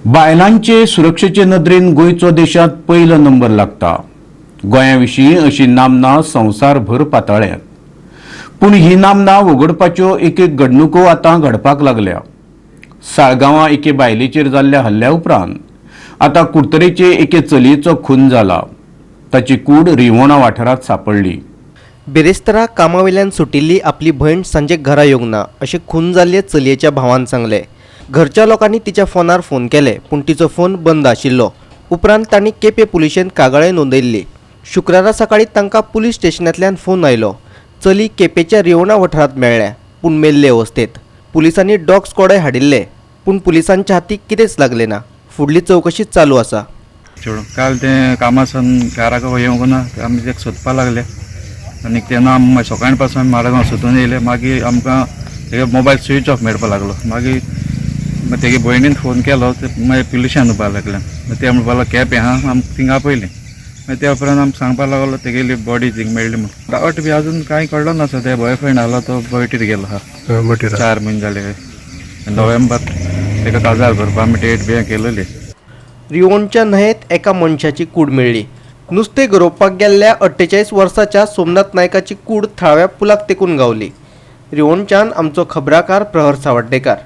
बायलांचे सुरक्षेचे नदरेन गोयचो देशात पहिलो नंबर लागता। गोंयाविशीं अशी नामना संवसारभर पातळ्ळ्यात। पूण ही नामना वगडपाच्यो एक घडणुको आतां घडपाक लागल्या। साळगांवां एके बायलेचेर जाल्ल्या हल्ल्या उपरांत आतां कुडतरेचे एके चलयेचो खून जाला। ताची कूड रिवोणा वाठारांत सापडली। बेरेस्तारा कामावेल्यान सुटिल्ली आपली भयण सांजे घरा येवंक ना अशें खून जाल्ले चलयेच्या भावान सांगले। घरच्या लोकांनी तिच्या फोनार फोन केले पूण तिचो फोन बंद आशिल्लो। उपरांत तांणी केपे पुलिशेंत कागाळी नोंदयल्ली। शुक्रारा सकाळी तांकां पुलीस स्टेशनांतल्यान फोन आयलो। चली केपेच्या रिवोणा वाठारांत मेळ्ळ्या पूण मेल्ले अवस्थेत। पुलिसांनी डॉग स्क्वॉडय हाडिल्ले पूण पुलिसांच्या हातीक कितेंच लागलें ना। फुडली चवकशी चालू आसा। काल ते कामासान घराक येवंक ना आमी तेका सोदपाक लागले आनी तेन्ना आमी सकाळी पासून माडगांव सोदून येयले। मागीर आमकां तेगे मोबायल स्विच ऑफ मेळपाक लागलो। मागीर तेगे भयणीन फोन केलो मागीर पुलिशान येवपाक लागले। ते म्हणपाक लागलो केपें आहा आमकां थिंगा आपयलें। मागीर त्या उपरांत आमकां सांगपाक लागलो तेगेली बॉडी थिंग मेळ्ळी म्हणून। डावट बी आजून कांय कळलो ना सर। ते बॉयफ्रेंड आसलो तो बॉयटीर गेलो आहा 4 म्हयने जाले। नोव्हेंबर तेका काजार करपाक आमी डेट बी केलेली। रिवोणच्या न्हंयेत एका मनशाची कूड मेळ्ळी। नुस्तें गरोवपाक गेल्ल्या 48 वर्साच्या सोमनाथ नायकाची कूड थळाव्या पुलाक तेकून गावली। रिवोणच्यान आमचो खबराकार प्रहर सावड्डेकार।